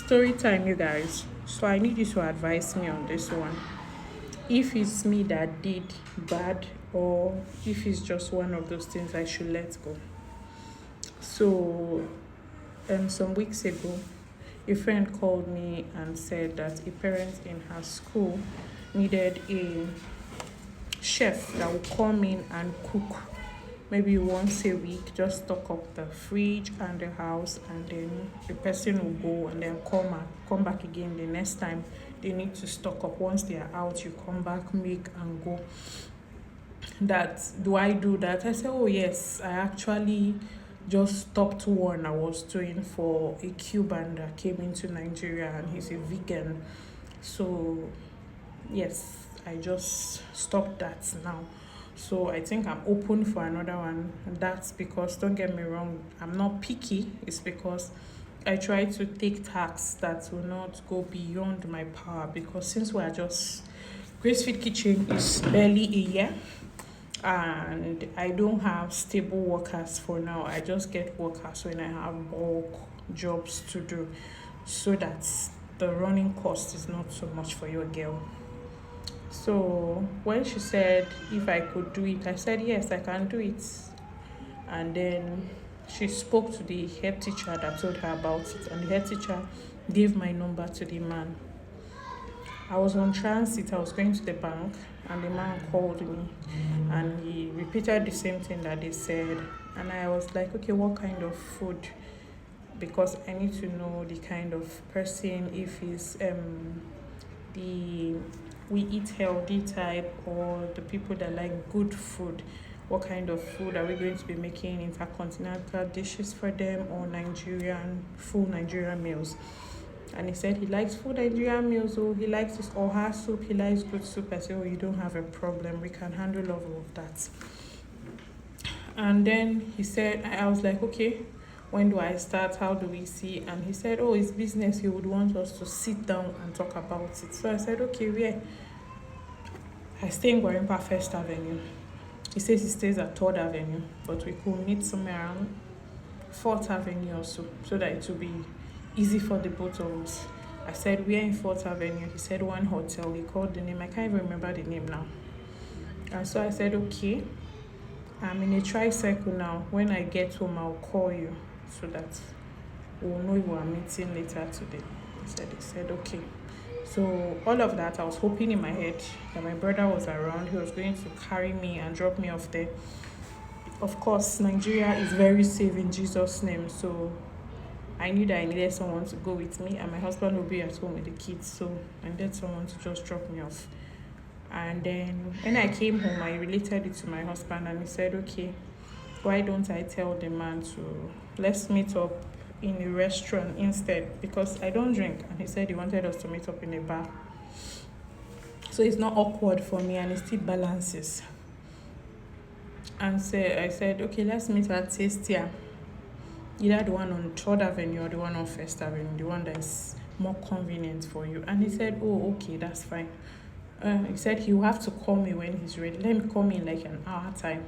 story time, you guys. So I need you to advise me on this one. If it's me that did bad, or if it's just one of those things I should let go. So, some weeks ago, a friend called me and said that a parent in her school needed a chef that would come in and cook maybe once a week, just stock up the fridge and the house, and then the person will go and then come back again the next time they need to stock up. Once they are out, you come back, make and go. That do I do that? I said, oh yes, I actually just stopped one I was doing for a Cuban that came into Nigeria, and he's a vegan. So yes, I just stopped that now. So I think I'm open for another one. And that's because, don't get me wrong, I'm not picky. It's because I try to take tasks that will not go beyond my power. Because since we are just, Gracefield Kitchen is barely a year, and I don't have stable workers for now. I just get workers when I have bulk jobs to do, so that the running cost is not so much for your girl. So when she said if I could do it, I said yes, I can do it. And then she spoke to the head teacher that told her about it, and the head teacher gave my number to the man. I was on transit, I was going to the bank, and the man called me and he repeated the same thing that they said. And I was like, okay, what kind of food? Because I need to know the kind of person, if he's the we eat healthy type, or the people that like good food. What kind of food are we going to be making? Intercontinental dishes for them, or full Nigerian meals? And he said he likes full Nigerian meals, or he likes this oha soup, he likes good soup. I said, oh, you don't have a problem, we can handle all of that. And then he said, I was like, okay, when do I start? How do we see? And he said, oh, it's business. He would want us to sit down and talk about it. So I said, okay, where? I stay in Guarimpa First Avenue. He says he stays at 3rd Avenue, but we could meet somewhere around 4th Avenue or so that it will be easy for the both of us. I said, we're in 4th Avenue. He said, one hotel. He called the name. I can't even remember the name now. And so I said, okay, I'm in a tricycle now. When I get home, I'll call you so that we'll know we are meeting later today. He said, okay. So all of that, I was hoping in my head that my brother was around. He was going to carry me and drop me off there. Of course, Nigeria is very safe in Jesus' name. So I knew that I needed someone to go with me, and my husband will be at home with the kids. So I needed someone to just drop me off. And then when I came home, I related it to my husband, and he said, okay, why don't I tell the man to let's meet up in a restaurant instead, because I don't drink. And he said he wanted us to meet up in a bar, so it's not awkward for me and it still balances. And so I said, okay, let's meet at Tastia, either the one on 3rd Avenue or the one on 1st Avenue, the one that is more convenient for you. And he said, oh, okay, that's fine. He said he will have to call me when he's ready. Let me call me in like an hour time.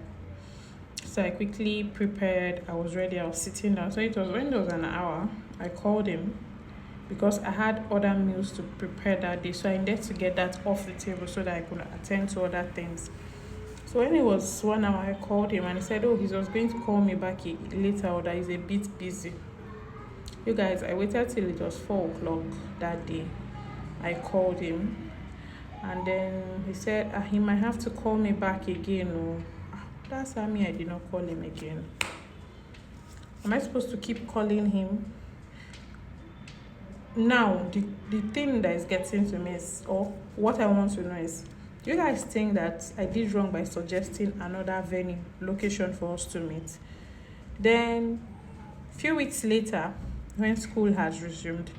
So I quickly prepared. I was ready. I was sitting down. So it was when there was an hour, I called him because I had other meals to prepare that day. So I needed to get that off the table so that I could attend to other things. So when it was 1 hour, I called him and he said, oh, he was going to call me back later, or that he's a bit busy. You guys, I waited till it was 4 o'clock that day. I called him, and then he said he might have to call me back again. Or that's how I did not call him again. Am I supposed to keep calling him? Now, the thing that is getting to me is, or what I want to know is, do you guys think that I did wrong by suggesting another venue location for us to meet? Then, a few weeks later, when school has resumed,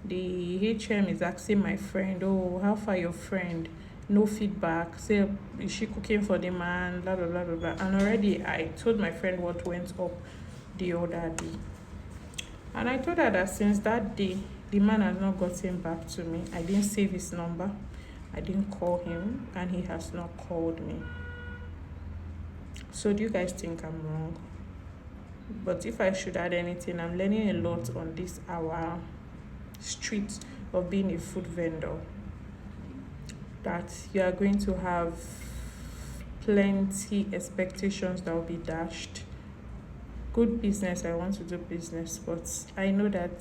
the HM is asking my friend, oh, how far your friend? No feedback. Say, is she cooking for the man? Blah, blah, blah, blah, blah. And already I told my friend what went up the other day. And I told her that since that day, the man has not gotten back to me. I didn't save his number. I didn't call him, and he has not called me. So do you guys think I'm wrong? But if I should add anything, I'm learning a lot on this our street of being a food vendor, that you are going to have plenty expectations that will be dashed. Good business, I want to do business, but I know that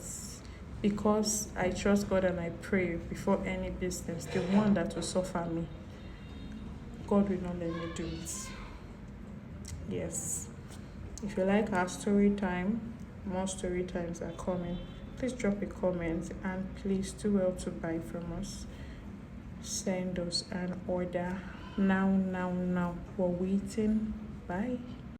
because I trust God and I pray before any business, the one that will suffer me, God will not let me do it. Yes. If you like our story time, more story times are coming. Please drop a comment and please do well to buy from us. Send us an order now. We're waiting. Bye.